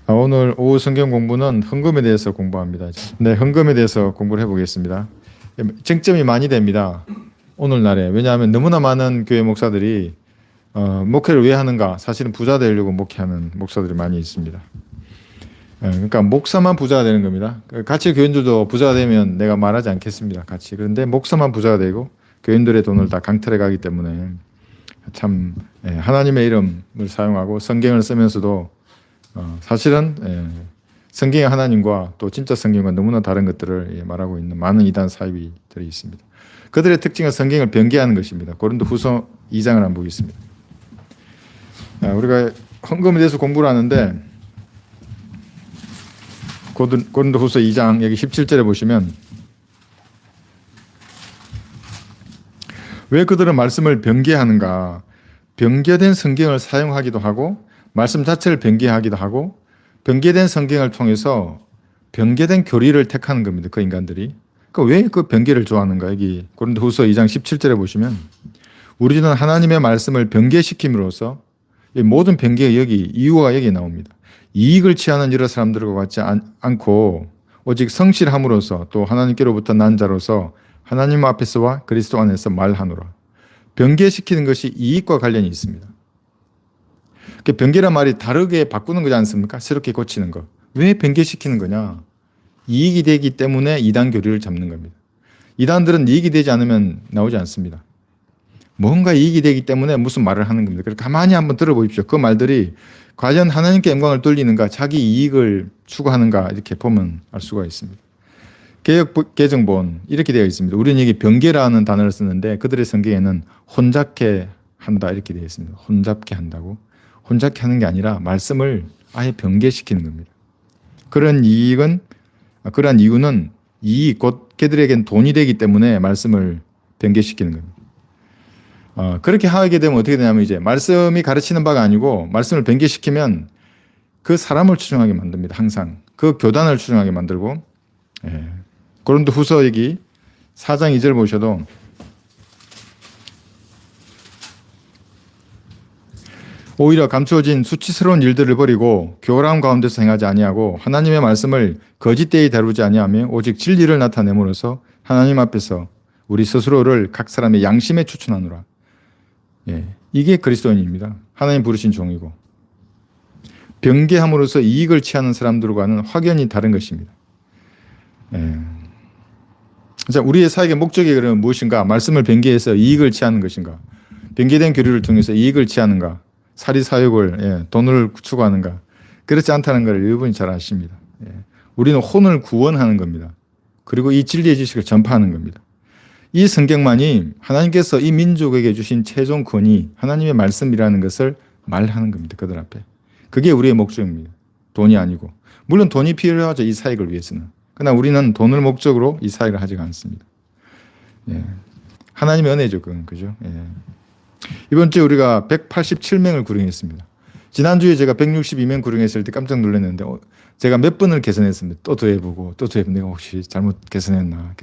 오늘 오후 성경 공부는 헌금에 대해서 공부합니다. 네, 헌금에 대해서 공부를 해보겠습니다. 쟁점이 많이 됩니다. 오늘날에. 왜냐하면 너무나 많은 교회 목사들이 목회를 왜 하는가? 사실은 부자 되려고 목회하는 목사들이 많이 있습니다. 그러니까 목사만 부자가 되는 겁니다. 같이 교인들도 부자가 되면 내가 말하지 않겠습니다. 같이. 그런데 목사만 부자가 되고 교인들의 돈을 다 강탈해 가기 때문에 참 하나님의 이름을 사용하고 성경을 쓰면서도 사실은 성경의 하나님과 또 진짜 성경과 너무나 다른 것들을 말하고 있는 많은 이단 사이비들이 있습니다. 그들의 특징은 성경을 변개하는 것입니다. 고린도후서 2장을 한번 보겠습니다. 우리가 헌금에 대해서 공부를 하는데 고린도후서 2장 여기 17절에 보시면 왜 그들은 말씀을 변개하는가? 변개된 성경을 사용하기도 하고 말씀 자체를 변개하기도 하고 변개된 성경을 통해서 변개된 교리를 택하는 겁니다. 그 인간들이. 그러니까 왜 그 변개를 좋아하는가? 여기 고린도후서 2장 17절에 보시면 우리 주는 하나님의 말씀을 변개시킴으로써 모든 변개의 이유가 여기 나옵니다. 이익을 취하는 여러 사람들과 같지 않고 오직 성실함으로써 또 하나님께로부터 난 자로서 하나님 앞에서와 그리스도 안에서 말하노라. 변개시키는 것이 이익과 관련이 있습니다. 변개란 말이 다르게 바꾸는 거지 않습니까? 새롭게 고치는 거. 왜 변개시키는 거냐? 이익이 되기 때문에 이단 교리를 잡는 겁니다. 이단들은 이익이 되지 않으면 나오지 않습니다. 뭔가 이익이 되기 때문에 무슨 말을 하는 겁니다. 그래서 가만히 한번 들어보십시오. 그 말들이 과연 하나님께 영광을 돌리는가, 자기 이익을 추구하는가 이렇게 보면 알 수가 있습니다. 개역 개정본 이렇게 되어 있습니다. 우리는 여기 변개라는 단어를 쓰는데 그들의 성경에는 혼잡케 한다 이렇게 되어 있습니다. 혼잡케 한다고. 혼잡케 하는 게 아니라 말씀을 아예 변개시키는 겁니다. 그러한 이유는 이익, 곧 그들에겐 돈이 되기 때문에 말씀을 변개시키는 겁니다. 그렇게 하게 되면 어떻게 되냐면 이제 말씀이 가르치는 바가 아니고 말씀을 변개시키면 그 사람을 추종하게 만듭니다. 항상 그 교단을 추종하게 만들고 고린도후서 여기 4장 2절 보셔도 오히려 감추어진 수치스러운 일들을 버리고 교활함 가운데서 행하지 아니하고 하나님의 말씀을 거짓되이 다루지 아니하며 오직 진리를 나타내므로써 하나님 앞에서 우리 스스로를 각 사람의 양심에 추천하노라. 이게 그리스도인입니다. 하나님 부르신 종이고 변개함으로써 이익을 취하는 사람들과는 확연히 다른 것입니다. 자, 우리의 사역의 목적이 그러면 무엇인가? 말씀을 변개해서 이익을 취하는 것인가? 변개된 교리를 통해서 이익을 취하는가? 사리사욕을 돈을 추구하는가? 그렇지 않다는 걸 여러분이 잘 아십니다. 우리는 혼을 구원하는 겁니다. 그리고 이 진리의 지식을 전파하는 겁니다. 이 성경만이 하나님께서 이 민족에게 주신 최종 권위, 하나님의 말씀이라는 것을 말하는 겁니다. 그들 앞에. 그게 우리의 목적입니다. 돈이 아니고. 물론 돈이 필요하죠. 이 사역을 위해서는. 그러나 우리는 돈을 목적으로 이 사역을 하지 않습니다. 하나님의 은혜죠. 그건. 그죠? 이번 주에 우리가 187명을 구령했습니다. 지난주에 제가 162명 구령했을 때 깜짝 놀랐는데 제가 몇 번을 개선했습니다. 또 더해보고 또 더해보고 내가 혹시 잘못 개선했나.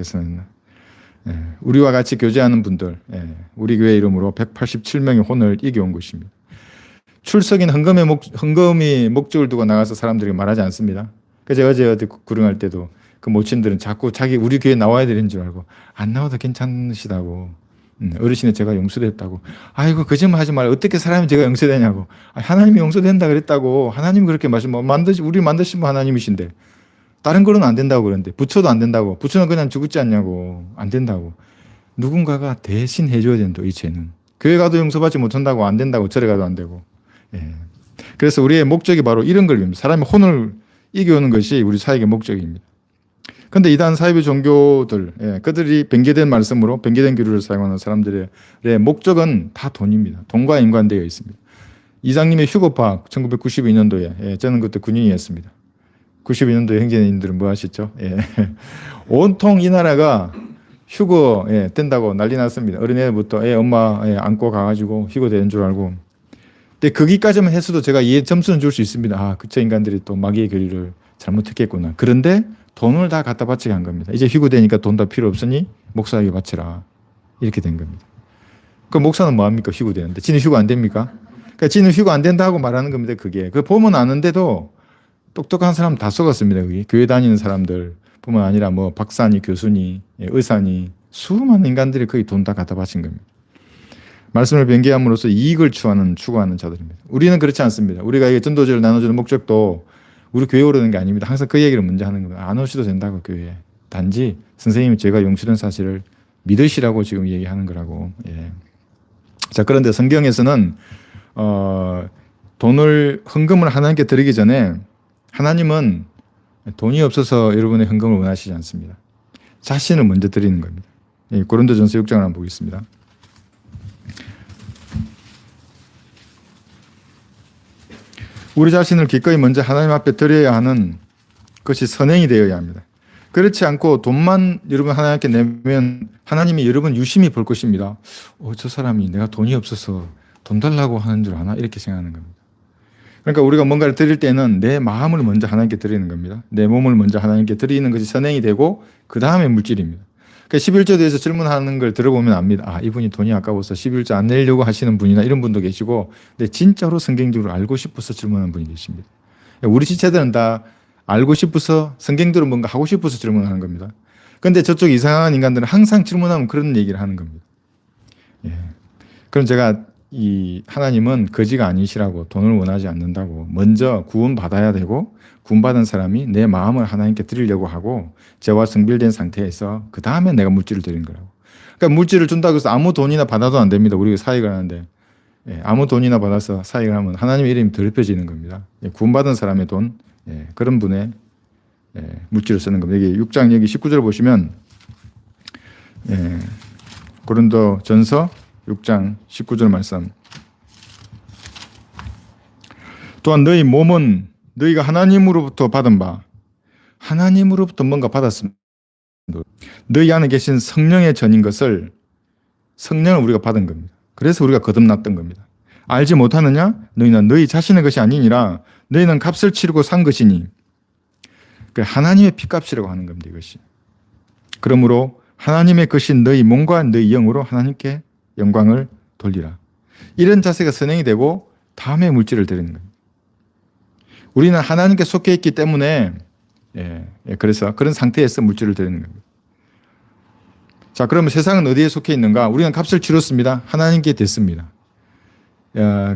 우리와 같이 교제하는 분들, 우리 교회 이름으로 187명의 혼을 이겨온 것입니다. 출석인 헌금이 목적을 두고 나가서 사람들이 말하지 않습니다. 제가 어제 구령할 때도 그 모친들은 자꾸 우리 교회 나와야 되는 줄 알고 안 나와도 괜찮으시다고. 어르신의 제가 용서됐다고. 아이고 거짓말 하지 말고 어떻게 사람이 제가 용서되냐고. 하나님이 용서된다 그랬다고. 하나님이 그렇게 말씀하시면 우리 만드신 분 하나님이신데 다른 거는 안 된다고 그러는데 부처도 안 된다고. 부처는 그냥 죽지 않냐고. 안 된다고. 누군가가 대신 해줘야 된다. 이 죄는. 교회 가도 용서받지 못한다고 안 된다고. 절에 가도 안 되고. 그래서 우리의 목적이 바로 이런 걸 위합니다. 사람의 혼을 이겨오는 것이 우리 사역의 목적입니다. 그런데 이단 사이비 종교들, 그들이 변개된 말씀으로 변개된 교리를 사용하는 사람들의 목적은 다 돈입니다. 돈과 연관되어 있습니다. 이장님의 휴거파악 1992년도에 저는 그때 군인이었습니다. 92년도에 형제님들은 뭐 하시죠? 온통 이 나라가 휴거 된다고 난리 났습니다. 어린애부터 엄마 안고 가가지고 휴거 되는 줄 알고. 근데 거기까지만 했어도 제가 점수는 줄 수 있습니다. 저 인간들이 또 마귀의 교리를 잘못했겠구나. 그런데 돈을 다 갖다 바치게 한 겁니다. 이제 휴거 되니까 돈 다 필요 없으니 목사에게 바치라. 이렇게 된 겁니다. 그 목사는 뭐합니까? 휴거 되는데. 지는 휴거 안 됩니까? 그러니까 지는 휴거 안 된다고 말하는 겁니다. 그게. 그 보면 아는데도 똑똑한 사람 다 속았습니다. 여기 교회 다니는 사람들 뿐만 아니라 뭐 박사니 교수니 의사니 수많은 인간들이 거의 돈 다 갖다 바친 겁니다. 말씀을 변개함으로써 이익을 추구하는 자들입니다. 우리는 그렇지 않습니다. 우리가 이게 전도제를 나눠주는 목적도 우리 교회 오르는 게 아닙니다. 항상 그 얘기를 먼저 하는 겁니다. 안 오셔도 된다고 교회에. 단지 선생님이 제가 용서된 사실을 믿으시라고 지금 얘기하는 거라고. 예. 자, 그런데 성경에서는 돈을 헌금을 하나님께 드리기 전에 하나님은 돈이 없어서 여러분의 헌금을 원하시지 않습니다. 자신을 먼저 드리는 겁니다. 예, 고린도전서 6장을 한번 보겠습니다. 우리 자신을 기꺼이 먼저 하나님 앞에 드려야 하는 것이 선행이 되어야 합니다. 그렇지 않고 돈만 여러분 하나님께 내면 하나님이 여러분 유심히 볼 것입니다. 저 사람이 내가 돈이 없어서 돈 달라고 하는 줄 아나? 이렇게 생각하는 겁니다. 그러니까 우리가 뭔가를 드릴 때는 내 마음을 먼저 하나님께 드리는 겁니다. 내 몸을 먼저 하나님께 드리는 것이 선행이 되고 그 다음에 물질입니다. 그러니까 11조에 대해서 질문하는 걸 들어보면 압니다. 아, 이분이 돈이 아까워서 11조 안 내려고 하시는 분이나 이런 분도 계시고, 근데 진짜로 성경적으로 알고 싶어서 질문하는 분이 계십니다. 우리 지체들은 다 알고 싶어서 성경대로 뭔가 하고 싶어서 질문하는 겁니다. 그런데 저쪽 이상한 인간들은 항상 질문하면 그런 얘기를 하는 겁니다. 예. 그럼 제가 이 하나님은 거지가 아니시라고, 돈을 원하지 않는다고, 먼저 구원받아야 되고 구원받은 사람이 내 마음을 하나님께 드리려고 하고 죄와 성별된 상태에서 그 다음에 내가 물질을 드리는 거라고. 그러니까 물질을 준다고 해서 아무 돈이나 받아도 안 됩니다. 우리가 사익을 하는데 아무 돈이나 받아서 사익을 하면 하나님의 이름이 더럽혀지는 겁니다. 구원받은 사람의 돈, 그런 분의 물질을 쓰는 겁니다. 여기 6장 여기 19절 보시면 고린도전서 6장 19절 말씀. 또한 너희 몸은 너희가 하나님으로부터 받은 바, 하나님으로부터 뭔가 받았습니다. 너희 안에 계신 성령의 전인 것을, 성령을 우리가 받은 겁니다. 그래서 우리가 거듭났던 겁니다. 알지 못하느냐? 너희는 너희 자신의 것이 아니니라. 너희는 값을 치르고 산 것이니. 하나님의 피값이라고 하는 겁니다. 이것이. 그러므로 하나님의 것인 너희 몸과 너희 영으로 하나님께 영광을 돌리라. 이런 자세가 선행이 되고 다음에 물질을 드리는 겁니다. 우리는 하나님께 속해 있기 때문에 그래서 그런 상태에서 물질을 드리는 겁니다. 자, 그러면 세상은 어디에 속해 있는가? 우리는 값을 치렀습니다. 하나님께 됐습니다.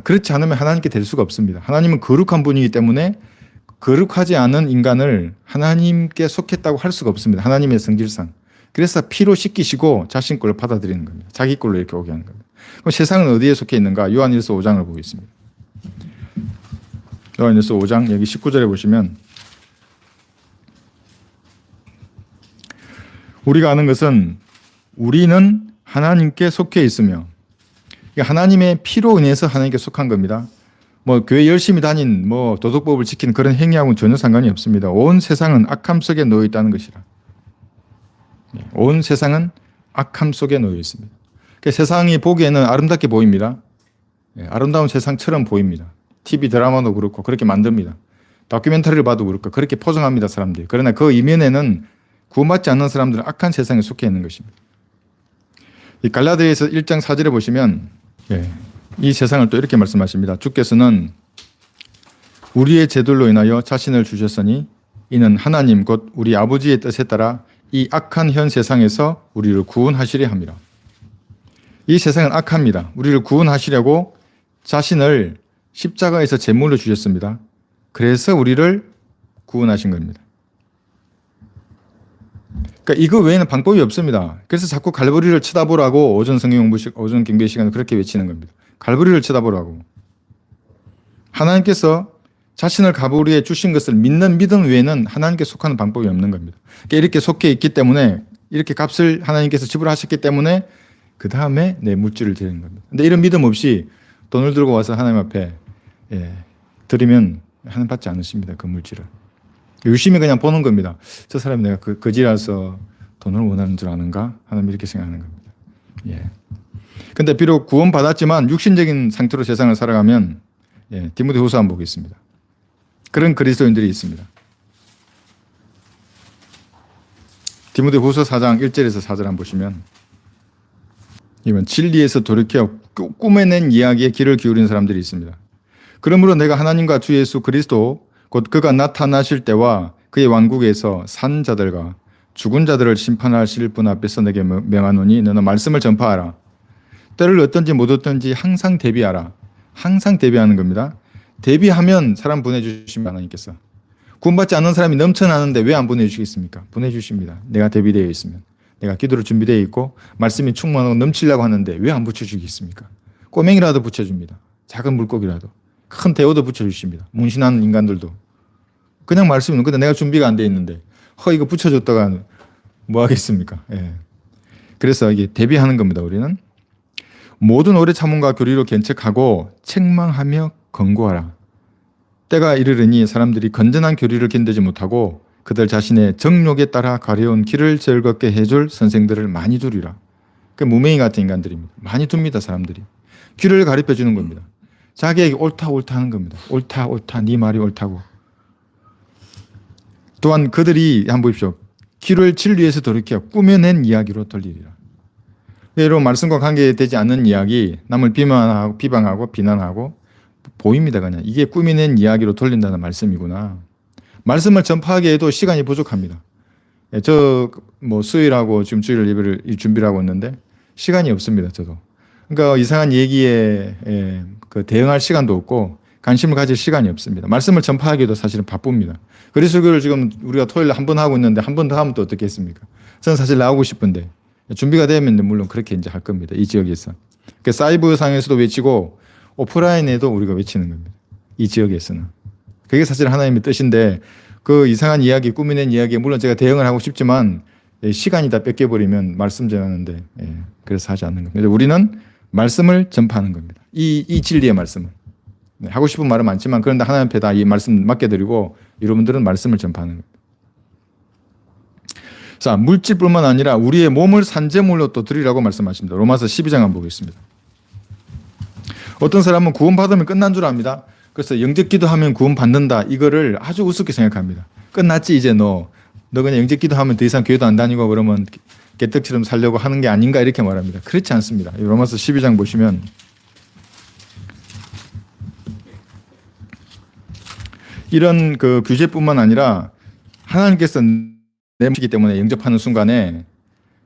그렇지 않으면 하나님께 될 수가 없습니다. 하나님은 거룩한 분이기 때문에 거룩하지 않은 인간을 하나님께 속했다고 할 수가 없습니다. 하나님의 성질상. 그래서 피로 씻기시고 자신 걸로 받아들이는 겁니다. 자기 걸로 이렇게 오게 하는 겁니다. 그럼 세상은 어디에 속해 있는가? 요한일서 5장을 보겠습니다. 요한일서 5장 여기 19절에 보시면 우리가 아는 것은 우리는 하나님께 속해 있으며, 하나님의 피로 인해서 하나님께 속한 겁니다. 뭐 교회 열심히 다닌 뭐 도덕법을 지키는 그런 행위하고는 전혀 상관이 없습니다. 온 세상은 악함 속에 놓여 있다는 것이라. 온 세상은 악함 속에 놓여 있습니다. 세상이 보기에는 아름답게 보입니다. 아름다운 세상처럼 보입니다. TV 드라마도 그렇고 그렇게 만듭니다. 다큐멘터리를 봐도 그렇고 그렇게 포장합니다, 사람들이. 그러나 그 이면에는 구원받지 않는 사람들은 악한 세상에 속해 있는 것입니다. 이 갈라디아서 1장 4절에 보시면 이 세상을 또 이렇게 말씀하십니다. 주께서는 우리의 죄들로 인하여 자신을 주셨으니 이는 하나님 곧 우리 아버지의 뜻에 따라 이 악한 현 세상에서 우리를 구원하시려 함이라. 이 세상은 악합니다. 우리를 구원하시려고 자신을 십자가에서 제물로 주셨습니다. 그래서 우리를 구원하신 겁니다. 그러니까 이거 외에는 방법이 없습니다. 그래서 자꾸 갈보리를 쳐다보라고 오전 성경 공부 오전 경배 시간에 그렇게 외치는 겁니다. 갈보리를 쳐다보라고. 하나님께서 자신을 갈보리에 주신 것을 믿는 믿음 외에는 하나님께 속하는 방법이 없는 겁니다. 그러니까 이렇게 속해 있기 때문에, 이렇게 값을 하나님께서 지불하셨기 때문에 그 다음에 내 물질을 드리는 겁니다. 근데 이런 믿음 없이 돈을 들고 와서 하나님 앞에 드리면 하나님 받지 않으십니다. 그 물질을. 유심히 그냥 보는 겁니다. 저 사람이 내가 거지라서 돈을 원하는 줄 아는가? 하나님 이렇게 생각하는 겁니다. 근데 비록 구원받았지만 육신적인 상태로 세상을 살아가면 디모데후서 한번 보겠습니다. 그런 그리스도인들이 있습니다. 디모데후서 4장 1절에서 4절 한번 보시면 이번 진리에서 돌이켜 꾸며낸 이야기에 귀를 기울이는 사람들이 있습니다. 그러므로 내가 하나님과 주 예수 그리스도 곧 그가 나타나실 때와 그의 왕국에서 산 자들과 죽은 자들을 심판하실 분 앞에서 내게 명하노니 너는 말씀을 전파하라. 때를 어떤지 못 어떤지 항상 대비하라. 항상 대비하는 겁니다. 대비하면 사람 보내주시면 하나님께서. 구원받지 않는 사람이 넘쳐나는데 왜 안 보내주시겠습니까? 보내주십니다. 내가 대비되어 있으면. 내가 기도로 준비되어 있고 말씀이 충만하고 넘치려고 하는데 왜 안 붙여주겠습니까? 꼬맹이라도 붙여줍니다. 작은 물고기라도. 큰 대어도 붙여주십니다. 문신하는 인간들도. 그냥 말씀은 근데 내가 준비가 안 돼 있는데 이거 붙여줬다가 뭐 하겠습니까? 예. 그래서 이게 대비하는 겁니다. 우리는 모든 오래 참음과 교리로 견책하고 책망하며 권고하라. 때가 이르르니 사람들이 건전한 교리를 견디지 못하고 그들 자신의 정욕에 따라 가려운 길을 즐겁게 해줄 선생들을 많이 두리라. 그 무명이 같은 인간들입니다. 많이 둡니다. 사람들이. 길을 가르쳐 주는 겁니다. 자기에게 옳다 하는 겁니다. 옳다 네 말이 옳다고. 또한 그들이 한번 보십시오. 길을 진리에서 돌이켜 꾸며낸 이야기로 돌리리라. 여러분 말씀과 관계되지 않는 이야기, 남을 비방하고 비난하고 보입니다. 그냥 이게 꾸며낸 이야기로 돌린다는 말씀이구나. 말씀을 전파하기 에도 시간이 부족합니다. 저 수요일하고 지금 주일 예배를 준비를 하고 있는데 시간이 없습니다. 저도. 그러니까 이상한 얘기에 대응할 시간도 없고 관심을 가질 시간이 없습니다. 말씀을 전파하기도 사실은 바쁩니다. 그래서 그걸 지금 우리가 토요일에 한 번 하고 있는데 한 번 더 하면 또 어떻게 했습니까? 저는 사실 나오고 싶은데 준비가 되면 물론 그렇게 이제 할 겁니다. 이 지역에서. 그 사이버 상에서도 외치고 오프라인에도 우리가 외치는 겁니다. 이 지역에서는. 그게 사실 하나님의 뜻인데 그 이상한 이야기, 꾸며낸 이야기에 물론 제가 대응을 하고 싶지만 시간이 다 뺏겨버리면 말씀 전하는데 그래서 하지 않는 겁니다. 우리는 말씀을 전파하는 겁니다. 이 진리의 말씀을. 하고 싶은 말은 많지만 그런데 하나님 앞에 다 이 말씀 맡겨드리고 여러분들은 말씀을 전파하는 겁니다. 자, 물질뿐만 아니라 우리의 몸을 산재물로 또 드리라고 말씀하십니다. 로마서 12장 한번 보겠습니다. 어떤 사람은 구원받으면 끝난 줄 압니다. 그래서 영접 기도하면 구원받는다. 이거를 아주 우습게 생각합니다. 끝났지 이제 너 그냥 영접 기도하면 더 이상 교회도 안 다니고 그러면 개떡처럼 살려고 하는 게 아닌가 이렇게 말합니다. 그렇지 않습니다. 로마서 12장 보시면 이런 그 규제뿐만 아니라 하나님께서 내시기 때문에 영접하는 순간에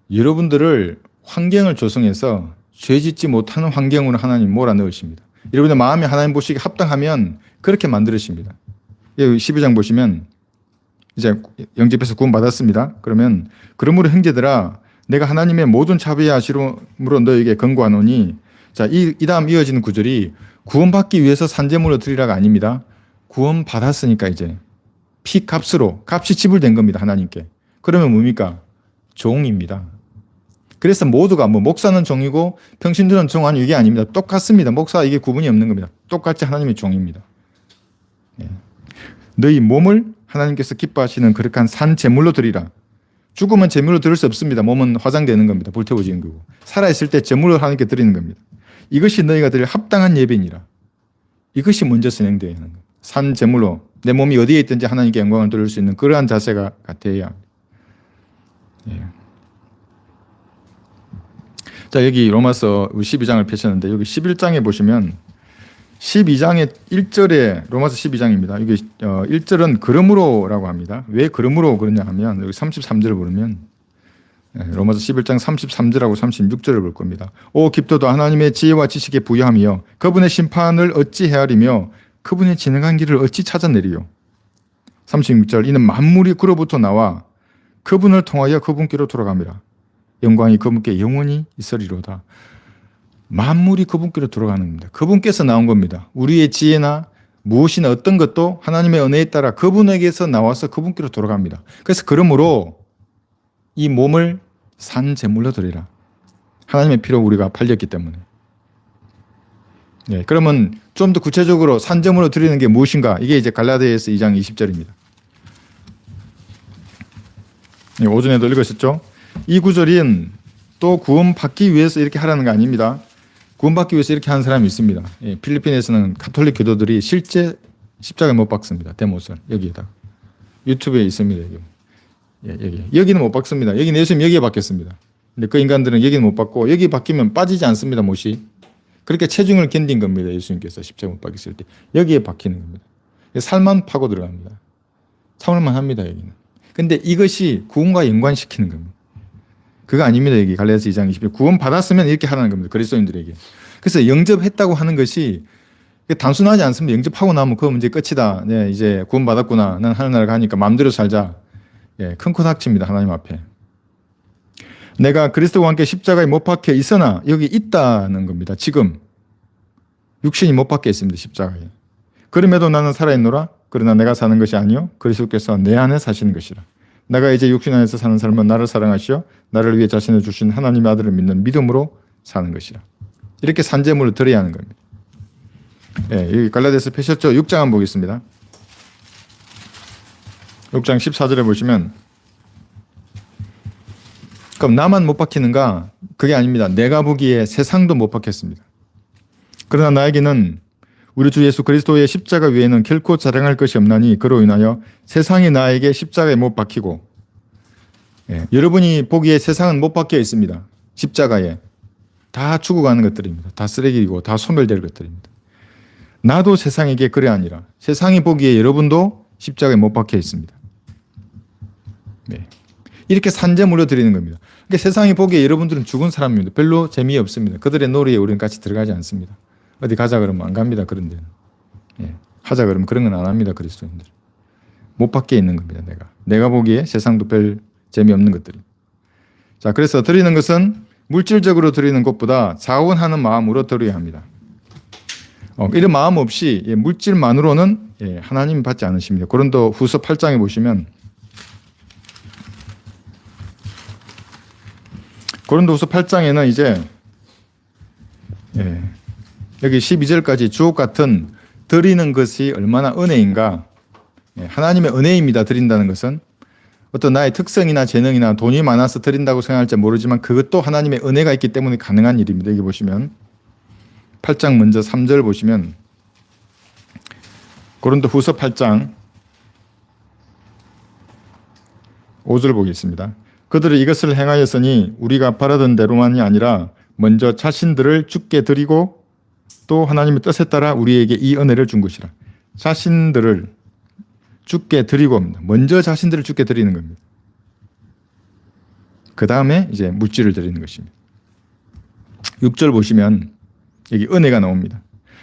여러분들을 환경을 조성해서 죄 짓지 못하는 환경으로 하나님 몰아넣으십니다. 여러분의 마음이 하나님 보시기에 합당하면 그렇게 만들으십니다. 여기 12장 보시면 이제 영접해서 구원받았습니다. 그러면 그러므로 형제들아 내가 하나님의 모든 자비하심으로 너에게 권고하노니 자, 이 다음 이어지는 구절이 구원받기 위해서 산재물로 드리라가 아닙니다. 구원받았으니까 이제 값이 지불된 겁니다. 하나님께. 그러면 뭡니까? 종입니다. 그래서 모두가 목사는 종이고 평신도는 종 아니 이게 아닙니다. 똑같습니다. 목사 이게 구분이 없는 겁니다. 똑같이 하나님의 종입니다. 너희 몸을 하나님께서 기뻐하시는 거룩한 산 제물로 드리라. 죽으면 제물로 드릴 수 없습니다. 몸은 화장되는 겁니다. 불태워지는 거고. 살아있을 때 제물로 하나님께 드리는 겁니다. 이것이 너희가 드릴 합당한 예배니라. 이것이 먼저 진행되어야 하는 겁니다. 산 제물로 내 몸이 어디에 있든지 하나님께 영광을 돌릴 수 있는 그러한 자세가 되어야 합니다. 자, 여기 로마서 12장을 펼쳤는데 여기 11장에 보시면 12장의 1절에 로마서 12장입니다. 여기 1절은 그러므로라고 합니다. 왜 그러므로 그러냐 하면 여기 33절을 보면 로마서 11장 33절하고 36절을 볼 겁니다. 오 깊도도 하나님의 지혜와 지식에 부여하며 그분의 심판을 어찌 헤아리며 그분의 진행한 길을 어찌 찾아내리요. 36절 이는 만물이 그로부터 나와 그분을 통하여 그분께로 돌아갑니다. 영광이 그분께 영원히 있으리로다. 만물이 그분께로 돌아가는 겁니다. 그분께서 나온 겁니다. 우리의 지혜나 무엇이나 어떤 것도 하나님의 은혜에 따라 그분에게서 나와서 그분께로 돌아갑니다. 그래서 그러므로 이 몸을 산 제물로 드리라. 하나님의 피로 우리가 팔렸기 때문에. 그러면 좀 더 구체적으로 산 제물로 드리는 게 무엇인가? 이게 이제 갈라디아서 2장 20절입니다. 오전에도 읽으셨죠? 이 구절은 또 구원받기 위해서 이렇게 하라는 거 아닙니다. 구원받기 위해서 이렇게 하는 사람이 있습니다. 필리핀에서는 가톨릭 교도들이 실제 십자가에 못 박습니다. 대못을 여기에다 유튜브에 있습니다. 여기는 못 박습니다. 여기는 예수님 여기에 박혔습니다. 근데 그 인간들은 여기는 못 박고 여기 박히면 빠지지 않습니다. 못이 그렇게 체중을 견딘 겁니다. 예수님께서 십자가 못 박혔을 때 여기에 박히는 겁니다. 살만 파고 들어갑니다. 참을만 합니다, 여기는. 근데 이것이 구원과 연관시키는 겁니다. 그거 아닙니다, 여기 갈라디아서 2장 20절. 구원 받았으면 이렇게 하라는 겁니다, 그리스도인들에게. 그래서 영접했다고 하는 것이 단순하지 않습니다. 영접하고 나면 그 문제 끝이다. 네, 이제 구원 받았구나. 난 하늘나라 가니까 마음대로 살자. 예, 큰 코 닥칩니다, 하나님 앞에. 내가 그리스도와 함께 십자가에 못 박혀 있으나 여기 있다는 겁니다. 지금 육신이 못 박혀 있습니다, 십자가에. 그럼에도 나는 살아있노라. 그러나 내가 사는 것이 아니요 그리스도께서 내 안에 사시는 것이라. 내가 이제 육신 안에서 사는 삶은 나를 사랑하시어 나를 위해 자신을 주신 하나님의 아들을 믿는 믿음으로 사는 것이라. 이렇게 산재물을 드려야 하는 겁니다. 예, 여기 갈라디아서 펴셨죠? 6장 한번 보겠습니다. 6장 14절에 보시면, 그럼 나만 못 박히는가? 그게 아닙니다. 내가 보기에 세상도 못 박혔습니다. 그러나 나에게는 우리 주 예수 그리스도의 십자가 외에는 결코 자랑할 것이 없나니 그로 인하여 세상이 나에게 십자가에 못 박히고, 예, 여러분이 보기에 세상은 못 박혀 있습니다. 십자가에. 다 죽어가는 것들입니다. 다 쓰레기이고 다 소멸될 것들입니다. 나도 세상에게 그래 아니라 세상이 보기에 여러분도 십자가에 못 박혀 있습니다. 네. 이렇게 산재물로 드리는 겁니다. 그러니까 세상이 보기에 여러분들은 죽은 사람입니다. 별로 재미없습니다. 그들의 놀이에 우리는 같이 들어가지 않습니다. 어디 가자 그러면 안 갑니다. 그런 데는. 예. 하자 그러면 그런 건 안 합니다. 그리스도인들. 못 박혀 있는 겁니다. 내가 보기에 세상도 별 재미없는 것들이. 자, 그래서 드리는 것은 물질적으로 드리는 것보다 자원하는 마음으로 드려야 합니다. 이런 마음 없이 물질만으로는 하나님 받지 않으십니다. 고린도 후서 8장에 보시면, 고린도 후서 8장에는 이제 여기 12절까지 주옥 같은 드리는 것이 얼마나 은혜인가. 하나님의 은혜입니다. 드린다는 것은 어떤 나의 특성이나 재능이나 돈이 많아서 드린다고 생각할지 모르지만 그것도 하나님의 은혜가 있기 때문에 가능한 일입니다. 여기 보시면 8장 먼저 3절 보시면, 고린도 후서 8장 5절 보겠습니다. 그들이 이것을 행하였으니 우리가 바라던 대로만이 아니라 먼저 자신들을 주께 드리고 또 하나님의 뜻에 따라 우리에게 이 은혜를 준 것이라. 자신들을 주께 드리고, 먼저 자신들을 주께 드리는 겁니다. 그 다음에 이제 물질을 드리는 것입니다. 6절 보시면 여기 은혜가 나옵니다.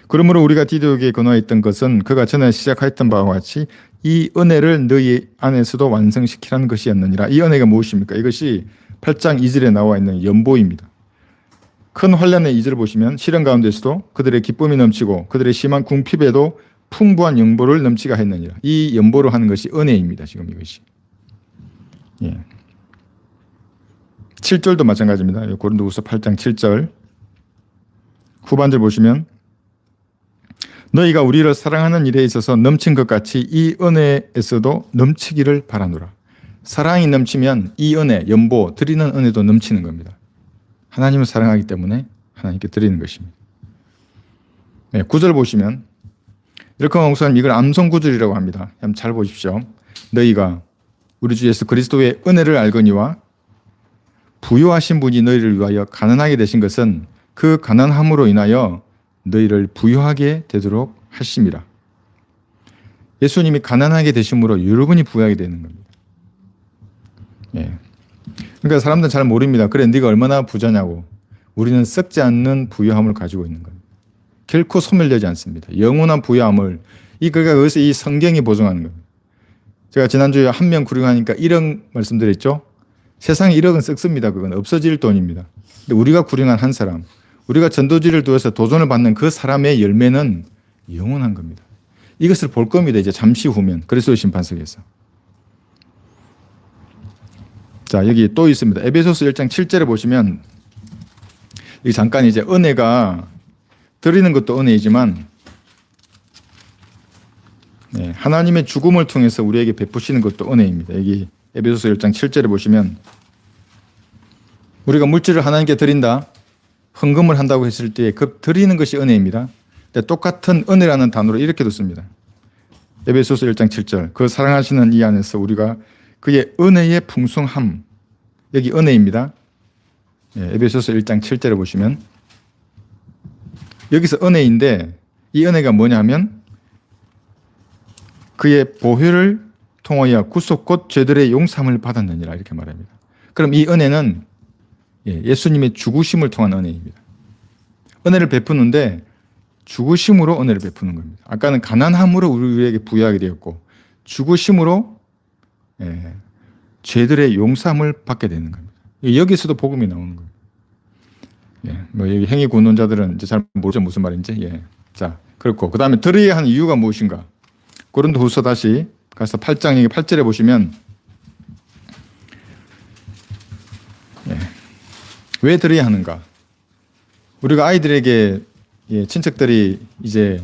그러므로 우리가 디도에게 건화했던 것은 그가 전에 시작하였던 바와 같이 이 은혜를 너희 안에서도 완성시키라는 것이었느니라. 이 은혜가 무엇입니까? 이것이 8장 2절에 나와 있는 연보입니다. 큰 환난의 2절 보시면 시련 가운데서도 그들의 기쁨이 넘치고 그들의 심한 궁핍에도 풍부한 연보를 넘치게 했느니라. 이 연보로 하는 것이 은혜입니다. 지금 이것이. 예. 7절도 마찬가지입니다. 고린도후서 8장 7절 후반절 보시면, 너희가 우리를 사랑하는 일에 있어서 넘친 것 같이 이 은혜에서도 넘치기를 바라노라. 사랑이 넘치면 이 은혜, 연보, 드리는 은혜도 넘치는 겁니다. 하나님을 사랑하기 때문에 하나님께 드리는 것입니다. 네, 9절 보시면 이렇게 목사님 이걸 암송구절이라고 합니다. 한번 잘 보십시오. 너희가 우리 주 예수 그리스도의 은혜를 알거니와 부요하신 분이 너희를 위하여 가난하게 되신 것은 그 가난함으로 인하여 너희를 부유하게 되도록 하심이라. 예수님이 가난하게 되심으로 여러분이 부유하게 되는 겁니다. 예. 그러니까 사람들은 잘 모릅니다. 그래, 네가 얼마나 부자냐고. 우리는 썩지 않는 부유함을 가지고 있는 겁니다. 결코 소멸되지 않습니다. 영원한 부유함을 그러니까 거기서 이 성경이 보증하는 겁니다. 제가 지난주에 한 명 구령하니까 1억 말씀드렸죠. 세상에 1억은 썩습니다. 그건 없어질 돈입니다. 근데 우리가 구령한 한 사람, 우리가 전도지를 두어서 도전을 받는 그 사람의 열매는 영원한 겁니다. 이것을 볼 겁니다. 이제 잠시 후면 그리스도의 심판석에서. 자, 여기 또 있습니다. 에베소서 1장 7절에 보시면 여기 잠깐 이제 은혜가 드리는 것도 은혜이지만 하나님의 죽음을 통해서 우리에게 베푸시는 것도 은혜입니다. 여기 에베소서 1장 7절에 보시면 우리가 물질을 하나님께 드린다, 헌금을 한다고 했을 때 그 드리는 것이 은혜입니다. 근데 똑같은 은혜라는 단어로 이렇게 뒀습니다. 에베소서 1장 7절 그 사랑하시는 이 안에서 우리가 그의 은혜의 풍성함, 여기 은혜입니다. 에베소서 1장 7절에 보시면 여기서 은혜인데 이 은혜가 뭐냐 하면 그의 보혈을 통하여 구속 곧 죄들의 용서함을 받았느니라 이렇게 말합니다. 그럼 이 은혜는 예수님의 죽으심을 통한 은혜입니다. 은혜를 베푸는데 죽으심으로 은혜를 베푸는 겁니다. 아까는 가난함으로 우리에게 부여하게 되었고 죽으심으로 죄들의 용서함을 받게 되는 겁니다. 여기서도 복음이 나오는 거예요. 뭐 여기 행위 구원자들은 이제 잘 모르죠 무슨 말인지. 자, 그렇고 그 다음에 드려야 하는 이유가 무엇인가? 고린도후서 다시 가서 8장 8절에 보시면 왜 드려야 하는가? 우리가 아이들에게 친척들이 이제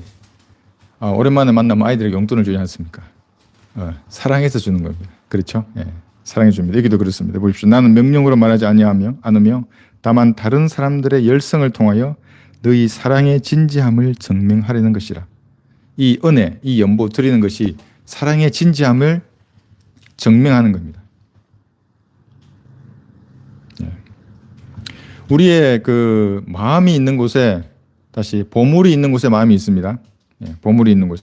오랜만에 만나면 아이들에게 용돈을 주지 않습니까? 사랑해서 주는 겁니다. 그렇죠? 사랑해 줍니다. 여기도 그렇습니다. 보십시오. 나는 명령으로 말하지 않으며 다만 다른 사람들의 열성을 통하여 너희 사랑의 진지함을 증명하려는 것이라. 이 은혜, 이 연보 드리는 것이 사랑의 진지함을 증명하는 겁니다. 우리의 그 마음이 있는 곳에 다시 보물이 있는 곳에 마음이 있습니다. 보물이 있는 곳에.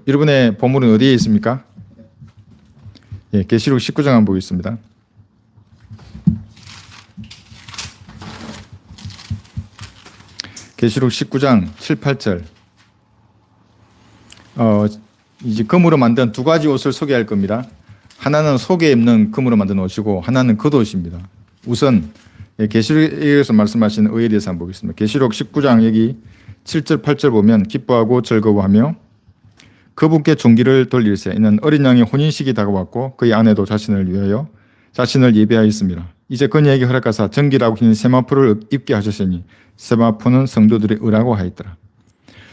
여러분의 보물은 어디에 있습니까? 계시록 19장 한번 보겠습니다. 계시록 19장 7, 8절. 이제 금으로 만든 두 가지 옷을 소개할 겁니다. 하나는 속에 입는 금으로 만든 옷이고 하나는 겉옷입니다. 우선 계시록에서 말씀하신 의에 대해서 한번 보겠습니다. 계시록 19장 여기 7절 8절 보면 기뻐하고 즐거워하며 그분께 존귀를 돌릴세. 이는 어린 양의 혼인식이 다가왔고 그의 아내도 자신을 위하여 자신을 예배하였습니다. 이제 그녀에게 허락하사 정기라고 하는 세마포를 입게 하셨으니 세마포는 성도들의 의라고 하였더라.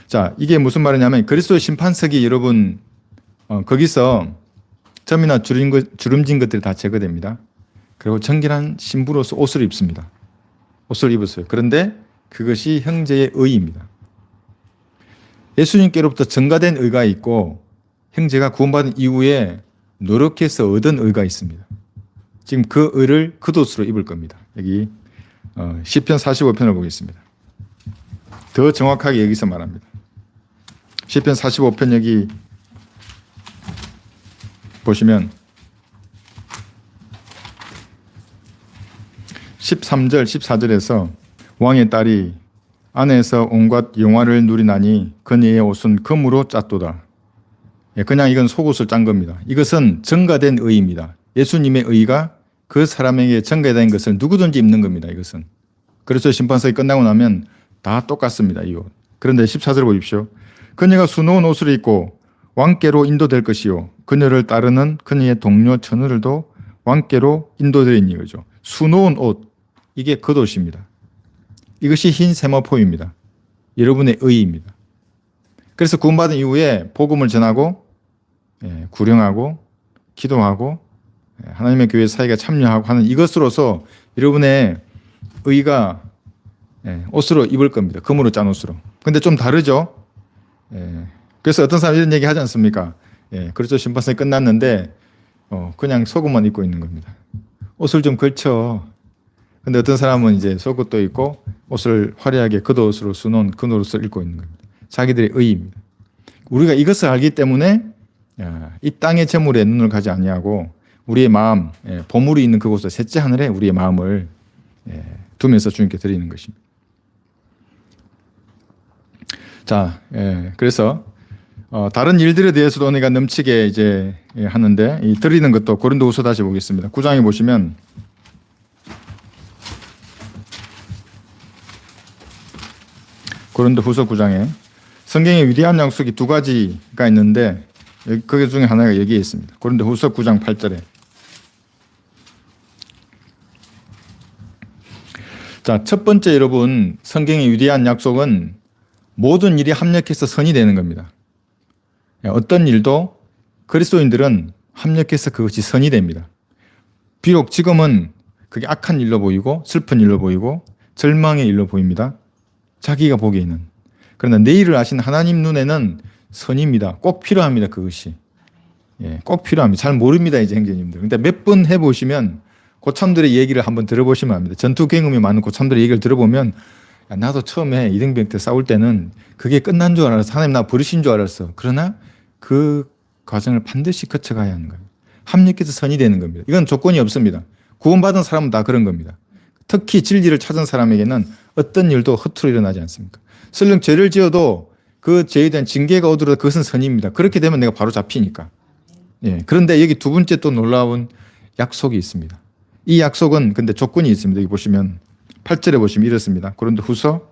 자, 이게 무슨 말이냐면 그리스도의 심판석이 여러분 거기서 점이나 주름진 것들이 다 제거됩니다. 그리고 정결한 신부로서 옷을 입습니다. 옷을 입었어요. 그런데 그것이 형제의 의입니다. 예수님께로부터 증가된 의가 있고 형제가 구원받은 이후에 노력해서 얻은 의가 있습니다. 지금 그 의를 겉옷으로 입을 겁니다. 여기 시편 45편을 보겠습니다. 더 정확하게 여기서 말합니다. 시편 45편 여기 보시면 13절 14절에서 왕의 딸이 안에서 온갖 영화를 누리나니 그녀의 옷은 금으로 짰도다. 그냥 이건 속옷을 짠 겁니다. 이것은 증가된 의입니다. 예수님의 의가 그 사람에게 증가된 것을 누구든지 입는 겁니다. 이것은. 그래서 심판석이 끝나고 나면 다 똑같습니다. 이 옷. 그런데 14절 보십시오. 그녀가 수놓은 옷을 입고 왕께로 인도될 것이요 그녀를 따르는 그녀의 동료 처녀들도 왕께로 인도되리니 거죠. 수놓은 옷, 이게 겉옷입니다. 이것이 흰 세마포입니다. 여러분의 의입니다. 그래서 구원받은 이후에 복음을 전하고 구령하고 기도하고 하나님의 교회 사회가 참여하고 하는 이것으로서 여러분의 의가 옷으로 입을 겁니다. 금으로 짠 옷으로. 근데 좀 다르죠? 그래서 어떤 사람이 이런 얘기 하지 않습니까? 그렇죠. 심판선이 끝났는데 그냥 속옷만 입고 있는 겁니다. 옷을 좀 걸쳐. 근데 어떤 사람은 이제 속옷도 입고 옷을 화려하게 겉옷으로 수놓은 겉옷을 입고 있는 겁니다. 자기들의 의입니다. 우리가 이것을 알기 때문에 이 땅의 재물에 눈을 가지 아니하고 우리의 마음, 보물이 있는 그곳에 셋째 하늘에 우리의 마음을 두면서 주님께 드리는 것입니다. 자, 그래서 다른 일들에 대해서도 은혜가 넘치게 이제 하는데 이 드리는 것도 고린도후서 다시 보겠습니다. 9장에 보시면 고린도후서 9장에 성경에 위대한 약속이 두 가지가 있는데 그 중에 하나가 여기에 있습니다. 고린도후서 9장 8절에 자, 첫 번째 여러분 성경의 위대한 약속은 모든 일이 합력해서 선이 되는 겁니다. 어떤 일도 그리스도인들은 합력해서 그것이 선이 됩니다. 비록 지금은 그게 악한 일로 보이고 슬픈 일로 보이고 절망의 일로 보입니다. 자기가 보기에는. 그러나 내일을 아신 하나님 눈에는 선입니다. 꼭 필요합니다. 그것이. 꼭 필요합니다. 잘 모릅니다. 이제 형제님들. 근데 몇 번 해보시면 고참들의 얘기를 한번 들어보시면 합니다. 전투 경험이 많은 고참들의 얘기를 들어보면 야, 나도 처음에 이등병 때 싸울 때는 그게 끝난 줄 알았어. 하나님 나 버리신 줄 알았어. 그러나 그 과정을 반드시 거쳐가야 하는 거예요. 합력해서 선이 되는 겁니다. 이건 조건이 없습니다. 구원받은 사람은 다 그런 겁니다. 특히 진리를 찾은 사람에게는 어떤 일도 허투루 일어나지 않습니까? 설령 죄를 지어도 그 죄에 대한 징계가 오더라도 그것은 선입니다. 그렇게 되면 내가 바로 잡히니까. 예. 그런데 여기 두 번째 또 놀라운 약속이 있습니다. 이 약속은 근데 조건이 있습니다. 여기 보시면 8절에 보시면 이렇습니다. 고린도후서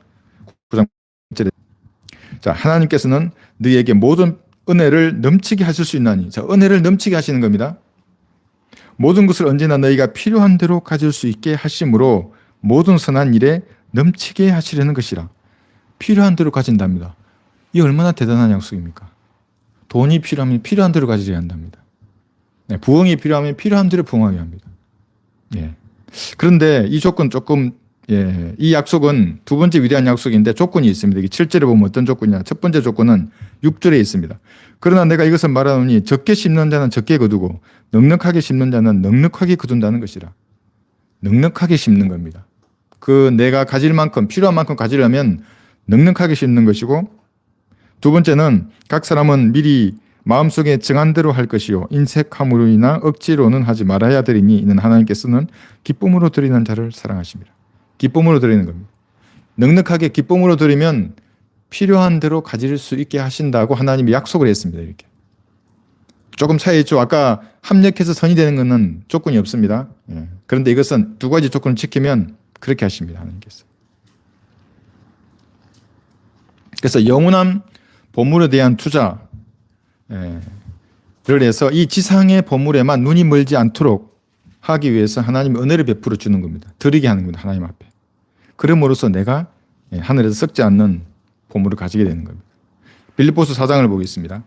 9장 8절에 자, 하나님께서는 너희에게 모든 은혜를 넘치게 하실 수 있나니. 자, 은혜를 넘치게 하시는 겁니다. 모든 것을 언제나 너희가 필요한 대로 가질 수 있게 하심으로 모든 선한 일에 넘치게 하시려는 것이라. 필요한 대로 가진답니다. 이 얼마나 대단한 약속입니까? 돈이 필요하면 필요한 대로 가지려야 한답니다. 네, 부흥이 필요하면 필요한 대로 부흥하게 합니다. 예. 그런데 이 조건 조금 이 약속은 두 번째 위대한 약속인데 조건이 있습니다. 이게 7절에 보면 어떤 조건이냐. 첫 번째 조건은 6절에 있습니다. 그러나 내가 이것을 말하노니 적게 심는 자는 적게 거두고 넉넉하게 심는 자는 넉넉하게 거둔다는 것이라. 넉넉하게 심는 겁니다. 그 내가 가질 만큼 필요한 만큼 가지려면 넉넉하게 심는 것이고 두 번째는 각 사람은 미리 마음속에 정한 대로 할 것이요 인색함으로 인하 억지로는 하지 말아야 되리니 이는 하나님께서는 기쁨으로 드리는 자를 사랑하십니다. 기쁨으로 드리는 겁니다. 넉넉하게 기쁨으로 드리면 필요한 대로 가질 수 있게 하신다고 하나님이 약속을 했습니다. 이렇게. 조금 차이 있죠. 아까 합력해서 선이 되는 것은 조건이 없습니다. 예. 그런데 이것은 두 가지 조건을 지키면 그렇게 하십니다. 하나님께서. 그래서 영원한 보물에 대한 투자를 해서 이 지상의 보물에만 눈이 멀지 않도록 하기 위해서 하나님이 은혜를 베풀어 주는 겁니다. 드리게 하는 겁니다. 하나님 앞에. 그럼으로써 내가 하늘에서 썩지 않는 보물을 가지게 되는 겁니다. 빌립보서 4장을 보겠습니다.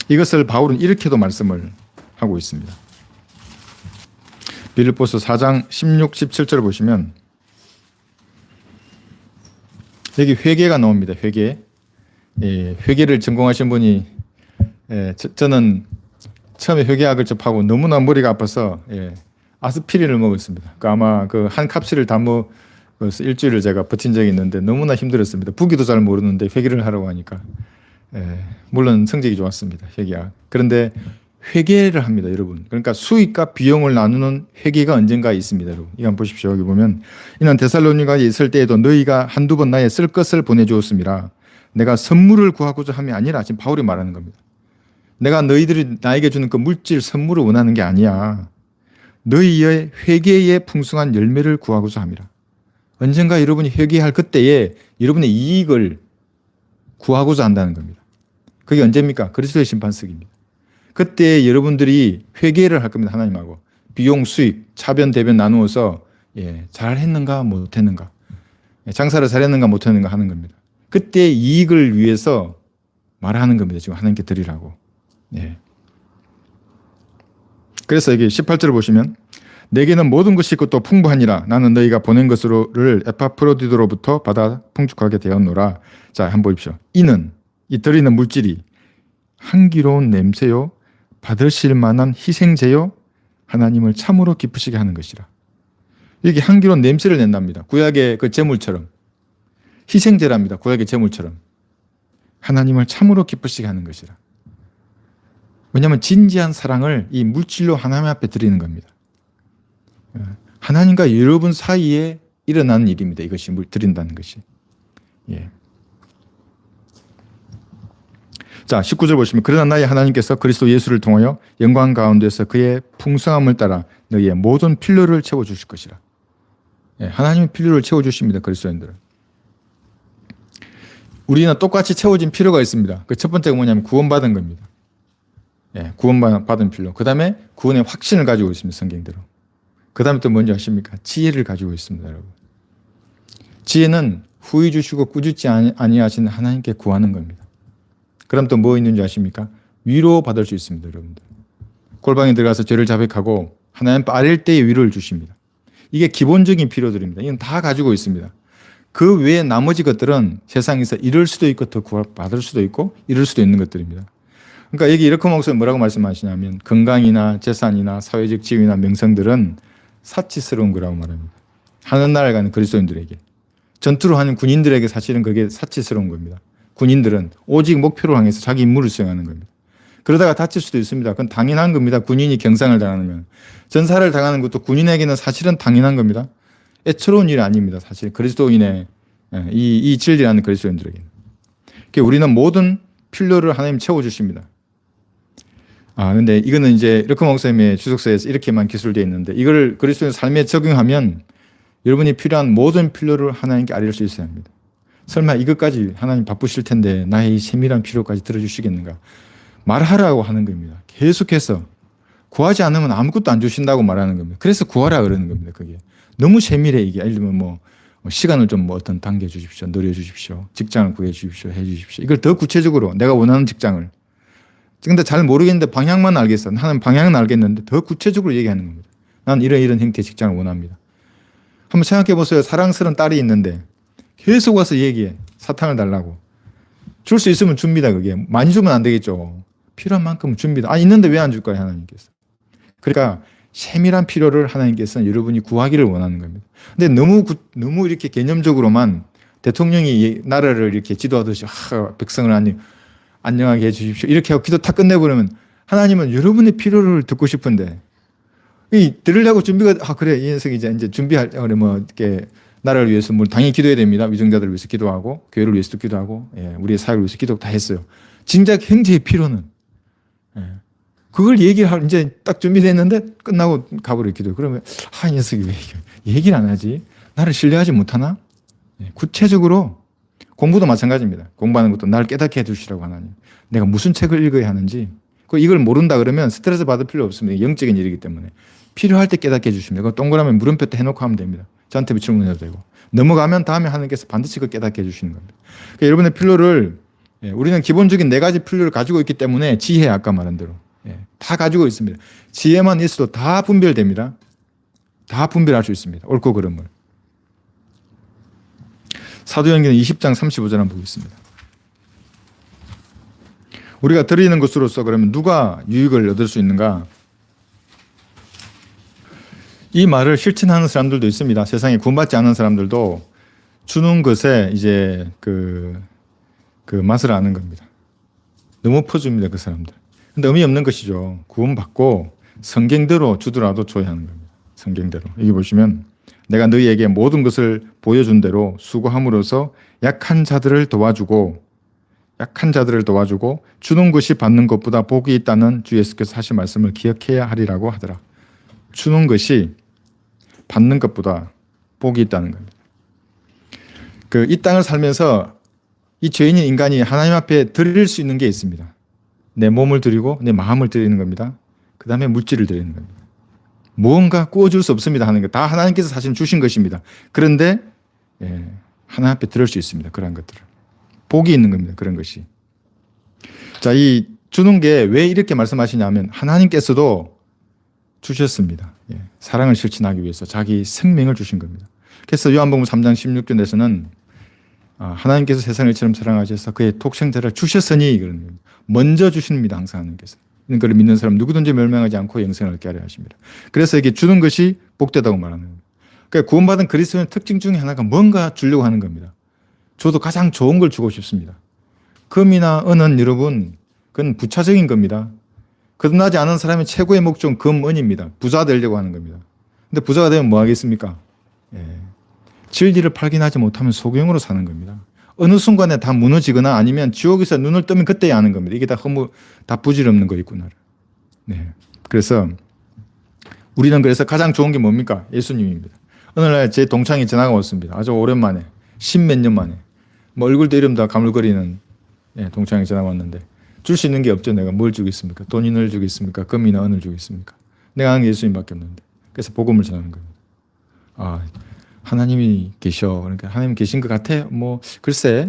이것을 바울은 이렇게도 말씀을 하고 있습니다. 빌립보서 4장 16, 17절을 보시면 여기 회개가 나옵니다. 회개. 회개를 전공하신 분이 저는 처음에 회개학을 접하고 너무나 머리가 아파서 아스피린을 먹었습니다. 아마 그 한 캡슐을 다 먹어서 일주일을 제가 버틴 적이 있는데 너무나 힘들었습니다. 부기도 잘 모르는데 회개를 하라고 하니까 물론 성적이 좋았습니다. 회개학. 그런데 회개를 합니다, 여러분. 그러니까 수익과 비용을 나누는 회개가 언젠가 있습니다, 여러분. 이거 한번 보십시오. 여기 보면 이는 데살로니가에 있을 때에도 너희가 한두 번 나의 쓸 것을 보내주었음이라. 내가 선물을 구하고자 함이 아니라 지금 바울이 말하는 겁니다. 내가 너희들이 나에게 주는 그 물질 선물을 원하는 게 아니야. 너희의 회개의 풍성한 열매를 구하고자 함이라. 언젠가 여러분이 회개할 그때에 여러분의 이익을 구하고자 한다는 겁니다. 그게 언제입니까? 그리스도의 심판석입니다. 그때 여러분들이 회개를 할 겁니다. 하나님하고. 비용, 수익, 차변, 대변 나누어서 잘했는가 못했는가, 장사를 잘했는가 못했는가 하는 겁니다. 그때 이익을 위해서 말하는 겁니다. 지금 하나님께 드리라고. 그래서 여기 18절을 보시면 내게는 모든 것이 있고 또 풍부하니라. 나는 너희가 보낸 것을 에파프로디도로부터 받아 풍족하게 되었노라. 자, 한번 보십시오. 이는 이 드리는 물질이 향기로운 냄새요 받으실 만한 희생제요 하나님을 참으로 기쁘시게 하는 것이라. 이게 향기로운 냄새를 낸답니다. 구약의 그 제물처럼 희생제랍니다. 구약의 제물처럼 하나님을 참으로 기쁘시게 하는 것이라. 왜냐하면 진지한 사랑을 이 물질로 하나님 앞에 드리는 겁니다. 하나님과 여러분 사이에 일어나는 일입니다. 이것이 드린다는 것이. 자, 19절 보시면 그러나 나의 하나님께서 그리스도 예수를 통하여 영광 가운데서 그의 풍성함을 따라 너희의 모든 필요를 채워주실 것이라. 하나님의 필요를 채워주십니다. 그리스도인들은. 우리는 똑같이 채워진 필요가 있습니다. 그 첫 번째가 뭐냐면 구원받은 겁니다. 구원받은 필요. 그 다음에 구원의 확신을 가지고 있습니다. 성경대로. 그 다음에 또 뭔지 아십니까? 지혜를 가지고 있습니다. 여러분. 지혜는 후히 주시고 꾸짖지 아니하시는 하나님께 구하는 겁니다. 그럼 또 뭐 있는지 아십니까? 위로 받을 수 있습니다. 여러분들. 골방에 들어가서 죄를 자백하고 하나님 아랠 때에 위로를 주십니다. 이게 기본적인 필요들입니다. 이건 다 가지고 있습니다. 그 외에 나머지 것들은 세상에서 이럴 수도 있고 더 받을 수도 있고 이럴 수도 있는 것들입니다. 그러니까 여기 이렇게 목사님 뭐라고 말씀하시냐면 건강이나 재산이나 사회적 지위나 명성들은 사치스러운 거라고 말합니다. 하늘나라에 가는 그리스도인들에게. 전투를 하는 군인들에게 사실은 그게 사치스러운 겁니다. 군인들은 오직 목표를 향해서 자기 임무를 수행하는 겁니다. 그러다가 다칠 수도 있습니다. 그건 당연한 겁니다. 군인이 경상을 당하면. 전사를 당하는 것도 군인에게는 사실은 당연한 겁니다. 애처로운 일이 아닙니다. 사실 그리스도인의 이 진리라는 그리스도인들에게는. 우리는 모든 필요를 하나님 채워주십니다. 근데 이거는 이제 이렇게 목사님의 주석서에서 이렇게만 기술되어 있는데 이걸 그리스도인 삶에 적용하면 여러분이 필요한 모든 필요를 하나님께 아뢰을 수 있어야 합니다. 설마 이것까지 하나님 바쁘실 텐데 나의 이 세밀한 필요까지 들어주시겠는가? 말하라고 하는 겁니다. 계속해서 구하지 않으면 아무것도 안 주신다고 말하는 겁니다. 그래서 구하라 그러는 겁니다. 그게 너무 세밀해 이게. 예를 들면 뭐 시간을 좀 뭐 어떤 당겨 주십시오, 늘려 주십시오, 직장을 구해 주십시오, 해 주십시오. 이걸 더 구체적으로 내가 원하는 직장을. 근데 잘 모르겠는데 방향만 알겠어. 나는 방향은 알겠는데 더 구체적으로 얘기하는 겁니다. 난 이런 형태의 직장을 원합니다. 한번 생각해 보세요. 사랑스러운 딸이 있는데 계속 와서 얘기해. 사탕을 달라고. 줄 수 있으면 줍니다. 그게 많이 주면 안 되겠죠. 필요한 만큼 줍니다. 있는데 왜 안 줄까요? 하나님께서. 그러니까 세밀한 필요를 하나님께서는 여러분이 구하기를 원하는 겁니다. 근데 너무 이렇게 개념적으로만 대통령이 나라를 이렇게 지도하듯이 백성을 안녕하게 해주십시오. 이렇게 하고 기도 다 끝내버리면 하나님은 여러분의 필요를 듣고 싶은데 들으려고 준비가 그래 이 녀석이 이제 준비할 뭐 이렇게 나라를 위해서 뭐 당연히 기도해야 됩니다. 위정자들을 위해서 기도하고 교회를 위해서도 기도하고 우리의 사회를 위해서 기도 다 했어요. 진작 형제의 필요는 그걸 얘기할 이제 딱 준비됐는데 끝나고 가버려 기도. 그러면 이 녀석이 왜 얘기를 안 하지? 나를 신뢰하지 못하나? 구체적으로 공부도 마찬가지입니다. 공부하는 것도 나를 깨닫게 해주시라고 하나님. 내가 무슨 책을 읽어야 하는지 이걸 모른다 그러면 스트레스 받을 필요 없습니다. 영적인 일이기 때문에 필요할 때 깨닫게 해주십니다. 그거 동그라미 물음표 때 해놓고 하면 됩니다. 저한테 질문해도 되고 넘어가면 다음에 하나님께서 반드시 그걸 깨닫게 해주시는 겁니다. 그러니까 여러분의 필요를 우리는 기본적인 4가지 필요를 가지고 있기 때문에 지혜 아까 말한 대로 다 가지고 있습니다. 지혜만 있어도 다 분별됩니다. 다 분별할 수 있습니다. 옳고 그름을. 사도행전 20장 35절 한번 보겠습니다. 우리가 드리는 것으로서 그러면 누가 유익을 얻을 수 있는가? 이 말을 실천하는 사람들도 있습니다. 세상에 구원받지 않은 사람들도 주는 것에 이제 그 맛을 아는 겁니다. 너무 퍼줍니다. 그 사람들. 근데 의미 없는 것이죠. 구원받고 성경대로 주더라도 줘야 하는 겁니다. 성경대로. 여기 보시면 내가 너희에게 모든 것을 보여준 대로 수고함으로써 약한 자들을 도와주고 주는 것이 받는 것보다 복이 있다는 주 예수께서 하신 말씀을 기억해야 하리라고 하더라. 주는 것이 받는 것보다 복이 있다는 겁니다. 이 땅을 살면서 이 죄인인 인간이 하나님 앞에 드릴 수 있는 게 있습니다. 내 몸을 드리고 내 마음을 드리는 겁니다. 그 다음에 물질을 드리는 겁니다. 무언가 구워줄 수 없습니다 하는 것 다 하나님께서 사실 주신 것입니다. 그런데 하나님 앞에 드릴 수 있습니다. 그런 것들을. 복이 있는 겁니다. 그런 것이. 자, 이 주는 게 왜 이렇게 말씀하시냐면 하나님께서도 주셨습니다. 사랑을 실천하기 위해서 자기 생명을 주신 겁니다. 그래서 요한복음 3장 16절에서는 하나님께서 세상을 이처럼 사랑하셔서 그의 독생자를 주셨으니 그런 겁니다. 먼저 주십니다. 항상 하나님께서. 그걸 믿는 사람 누구든지 멸망하지 않고 영생을 얻게 하려 하십니다. 그래서 이게 주는 것이 복되다고 말하는 겁니다. 그러니까 구원받은 그리스도의 특징 중에 하나가 뭔가 주려고 하는 겁니다. 저도 가장 좋은 걸 주고 싶습니다. 금이나 은은 여러분 그건 부차적인 겁니다. 거듭나지 않은 사람의 최고의 목적은 금, 은입니다. 부자 되려고 하는 겁니다. 근데 부자가 되면 뭐 하겠습니까? 진리를 발견하지 못하면 소경으로 사는 겁니다. 어느 순간에 다 무너지거나 아니면 지옥에서 눈을 뜨면 그때야 아는 겁니다. 이게 다 부질없는 거 있구나. 그래서 우리는 그래서 가장 좋은 게 뭡니까? 예수님입니다. 어느 날 제 동창이 전화가 왔습니다. 아주 오랜만에, 10몇 년 만에. 뭐 얼굴도 이름 다 가물거리는 동창이 전화가 왔는데 줄 수 있는 게 없죠. 내가 뭘 주겠습니까? 돈을 주겠습니까? 금이나 은을 주겠습니까? 내가 아는 게 예수님밖에 없는데. 그래서 복음을 전하는 겁니다. 하나님이 계셔. 그러니까 하나님 계신 것 같아? 뭐 글쎄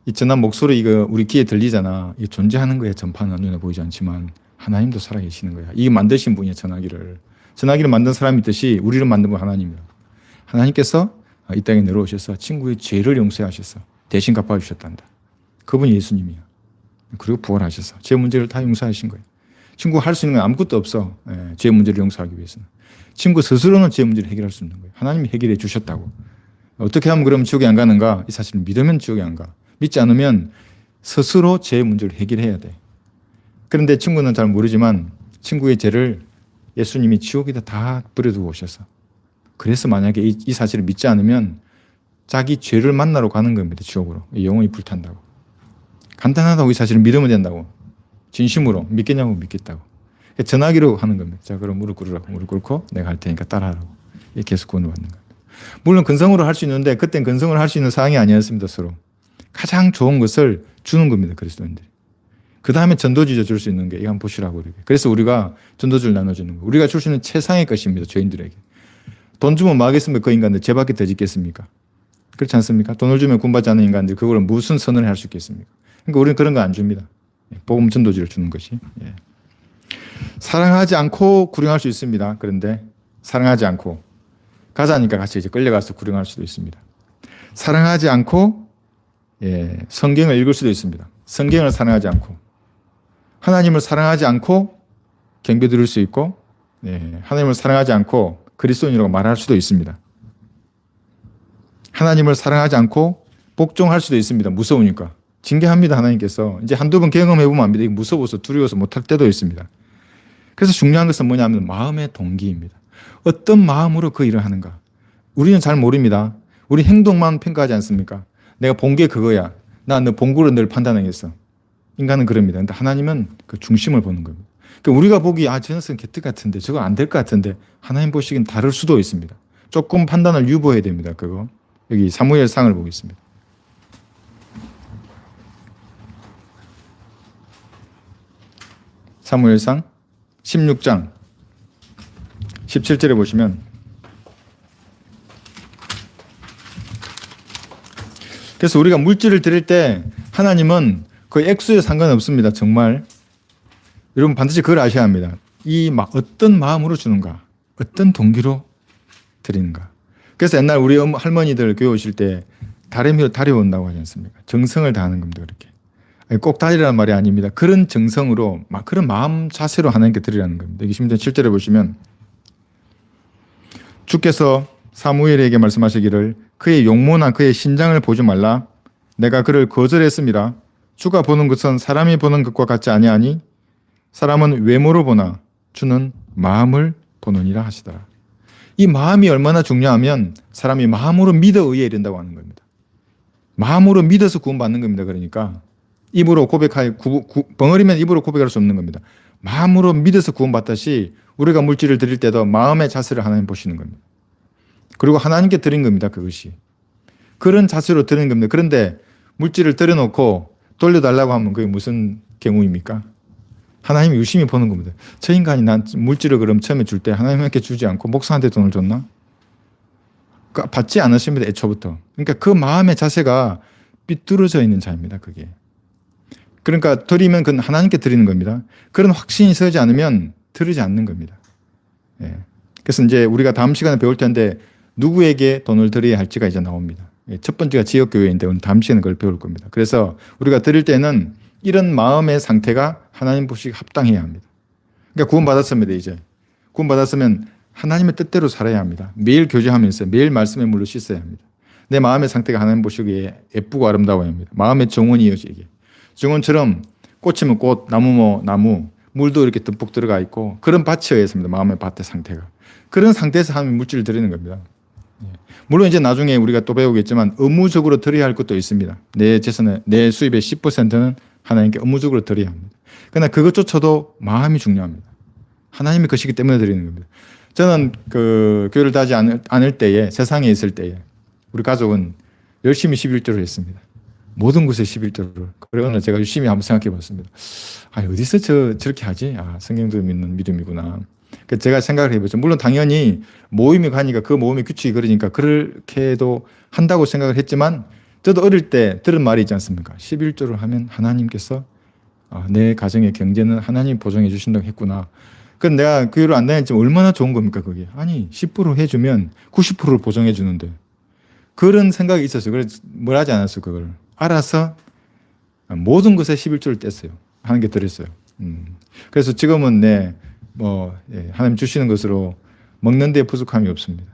이 전한 목소리 이거 우리 귀에 들리잖아. 이게 존재하는 거야. 전파는 눈에 보이지 않지만 하나님도 살아계시는 거야. 이게 만드신 분이야. 전화기를 만든 사람이 있듯이 우리를 만든 분 하나님이야. 하나님께서 이 땅에 내려오셔서 친구의 죄를 용서하셔서 대신 갚아주셨단다. 그분이 예수님이야. 그리고 부활하셔서 죄 문제를 다 용서하신 거예요. 친구 할 수 있는 건 아무것도 없어. 죄 문제를 용서하기 위해서는. 친구 스스로는 죄 문제를 해결할 수 있는 거예요. 하나님이 해결해 주셨다고. 어떻게 하면 그럼 지옥에 안 가는가? 이 사실을 믿으면 지옥에 안 가. 믿지 않으면 스스로 죄의 문제를 해결해야 돼. 그런데 친구는 잘 모르지만 친구의 죄를 예수님이 지옥에다 다 버려두고 오셔서, 그래서 만약에 이 사실을 믿지 않으면 자기 죄를 만나러 가는 겁니다. 지옥으로. 영혼이 불탄다고. 간단하다고 이 사실을 믿으면 된다고. 진심으로 믿겠냐고 믿겠다고. 전하기로 하는 겁니다. 자, 그럼 무릎 꿇으라고. 무릎 꿇고 내가 할 테니까 따라하라고. 이렇게 해서 구원을 받는 겁니다. 물론 근성으로 할 수 있는데 그땐 근성으로 할 수 있는 사항이 아니었습니다. 서로. 가장 좋은 것을 주는 겁니다. 그리스도인들이. 그 다음에 전도지죠. 줄 수 있는 게. 이거 한번 보시라고. 이렇게. 그래서 우리가 전도지를 나눠주는 거예요. 우리가 줄 수 있는 최상의 것입니다. 죄인들에게. 돈 주면 뭐 하겠습니까? 그 인간들 죄밖에 더 짓겠습니까? 그렇지 않습니까? 돈을 주면 구원받지 않는 인간들 그걸 무슨 선언을 할 수 있겠습니까? 그러니까 우리는 그런 거 안 줍니다. 복음 전도지를 주는 것이. 예. 사랑하지 않고 구령할 수 있습니다. 그런데 사랑하지 않고 가자니까 같이 이제 끌려가서 구령할 수도 있습니다. 사랑하지 않고 성경을 읽을 수도 있습니다. 성경을 사랑하지 않고 하나님을 사랑하지 않고 경배 드릴 수 있고 하나님을 사랑하지 않고 그리스도인이라고 말할 수도 있습니다. 하나님을 사랑하지 않고 복종할 수도 있습니다. 무서우니까. 징계합니다. 하나님께서. 이제 한두 번 경험해보면 압니다. 이게 무서워서 두려워서 못할 때도 있습니다. 그래서 중요한 것은 뭐냐면 마음의 동기입니다. 어떤 마음으로 그 일을 하는가. 우리는 잘 모릅니다. 우리 행동만 평가하지 않습니까? 내가 본 게 그거야. 나 너 본 거로 늘 판단하겠어. 인간은 그럽니다. 근데 하나님은 그 중심을 보는 겁니다. 그러니까 우리가 보기 저 녀석은 개떡 같은데 저거 안 될 것 같은데 하나님 보시기엔 다를 수도 있습니다. 조금 판단을 유보해야 됩니다. 그거. 여기 사무엘상을 보겠습니다. 사무엘상 16장 17절에 보시면 그래서 우리가 물질을 드릴 때 하나님은 그 액수에 상관없습니다. 정말 여러분 반드시 그걸 아셔야 합니다. 어떤 마음으로 주는가, 어떤 동기로 드리는가. 그래서 옛날 우리 할머니들 교회 오실 때 다리 온다고 하지 않습니까? 정성을 다하는 겁니다. 그렇게. 꼭 다리라는 말이 아닙니다. 그런 정성으로, 그런 마음 자세로 하나님께 드리라는 겁니다. 여기 7절에 보시면 주께서 사무엘에게 말씀하시기를 그의 용모나 그의 신장을 보지 말라. 내가 그를 거절했습니다. 주가 보는 것은 사람이 보는 것과 같지 아니하니 사람은 외모로 보나 주는 마음을 보느니라 하시더라. 이 마음이 얼마나 중요하면 사람이 마음으로 믿어 의에 이른다고 하는 겁니다. 마음으로 믿어서 구원받는 겁니다. 그러니까 입으로 벙어리면 입으로 고백할 수 없는 겁니다. 마음으로 믿어서 구원받듯이 우리가 물질을 드릴 때도 마음의 자세를 하나님 보시는 겁니다. 그리고 하나님께 드린 겁니다. 그것이. 그런 자세로 드리는 겁니다. 그런데 물질을 들여놓고 돌려달라고 하면 그게 무슨 경우입니까? 하나님이 유심히 보는 겁니다. 저 인간이 난 물질을 그럼 처음에 줄 때 하나님께 주지 않고 목사한테 돈을 줬나? 그러니까 받지 않으십니다. 애초부터. 그러니까 그 마음의 자세가 삐뚤어져 있는 자입니다. 그게. 그러니까 드리면 그건 하나님께 드리는 겁니다. 그런 확신이 서지 않으면 드리지 않는 겁니다. 그래서 이제 우리가 다음 시간에 배울 텐데 누구에게 돈을 드려야 할지가 이제 나옵니다. 첫 번째가 지역교회인데 오늘 다음 시간에 그걸 배울 겁니다. 그래서 우리가 드릴 때는 이런 마음의 상태가 하나님 보시기에 합당해야 합니다. 그러니까 구원받았습니다. 이제 구원받았으면 하나님의 뜻대로 살아야 합니다. 매일 교제하면서 매일 말씀에 물로 씻어야 합니다. 내 마음의 상태가 하나님 보시기에 예쁘고 아름다워야 합니다. 마음의 정원이 이어지게. 정원처럼 꽃이면 꽃, 나무면 나무, 물도 이렇게 듬뿍 들어가 있고 그런 밭이어야 했습니다. 마음의 밭의 상태가. 그런 상태에서 하나님 물질을 드리는 겁니다. 물론 이제 나중에 우리가 또 배우겠지만 의무적으로 드려야 할 것도 있습니다. 내 재산의, 내 수입의 10%는 하나님께 의무적으로 드려야 합니다. 그러나 그것조차도 마음이 중요합니다. 하나님의 것이기 때문에 드리는 겁니다. 저는 그 교회를 다니지 않을 때에, 세상에 있을 때에 우리 가족은 열심히 11조를 했습니다. 모든 곳에 11조를. 그러나 제가 열심히 한번 생각해 봤습니다. 어디서 저렇게 하지? 성경도 믿는 믿음이구나. 제가 생각을 해보죠. 물론 당연히 모임에 가니까 그 모임의 규칙이 그러니까 그렇게도 한다고 생각을 했지만 저도 어릴 때 들은 말이 있지 않습니까? 11조를 하면 하나님께서 내 가정의 경제는 하나님 보장해 주신다고 했구나. 그럼 내가 교회를 안 다녔지만 얼마나 좋은 겁니까 그게. 10% 해주면 90%를 보장해 주는데. 그런 생각이 있었어요. 그래서 뭘 하지 않았어요. 그걸 알아서 모든 것에 11조를 뗐어요. 하는 게 들었어요. 그래서 지금은 하나님 주시는 것으로 먹는 데 부족함이 없습니다.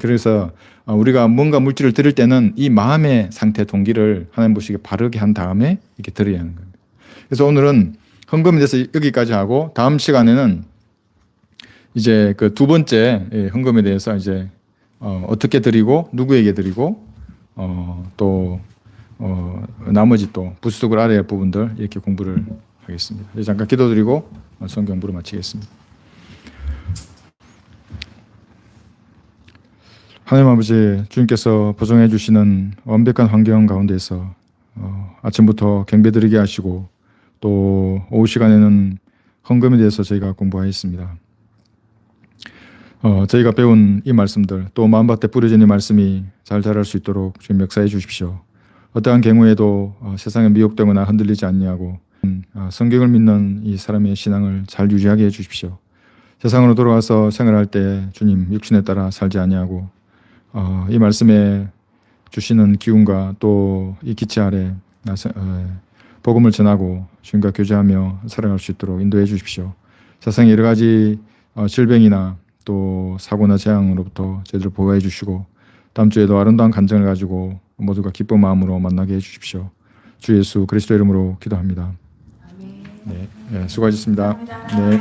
그래서 우리가 뭔가 물질을 드릴 때는 이 마음의 상태 동기를 하나님 보시기에 바르게 한 다음에 이렇게 드려야 하는 겁니다. 그래서 오늘은 헌금에 대해서 여기까지 하고 다음 시간에는 이제 그 두 번째 헌금에 대해서 이제 어떻게 드리고 누구에게 드리고 또 나머지 또 부수적으로 알아야 할 부분들 이렇게 공부를 하겠습니다. 이제 잠깐 기도드리고 성경 공부를 마치겠습니다. 하나님 아버지, 주님께서 보존해 주시는 완벽한 환경 가운데서 아침부터 경배드리게 하시고 또 오후 시간에는 헌금에 대해서 저희가 공부하였습니다. 저희가 배운 이 말씀들 또 마음밭에 뿌려진 이 말씀이 잘 자랄 수 있도록 주님 역사해 주십시오. 어떠한 경우에도 세상에 미혹되거나 흔들리지 않냐고 성경을 믿는 이 사람의 신앙을 잘 유지하게 해 주십시오. 세상으로 돌아와서 생활할 때 주님 육신에 따라 살지 아니하고 이 말씀에 주시는 기운과 또 이 기체 아래 복음을 전하고 주님과 교제하며 살아갈 수 있도록 인도해 주십시오. 세상의 여러 가지 질병이나 또 사고나 재앙으로부터 저희들을 보호해 주시고 다음 주에도 아름다운 간증을 가지고 모두가 기쁜 마음으로 만나게 해 주십시오. 주 예수 그리스도 이름으로 기도합니다. 네, 수고하셨습니다. 네.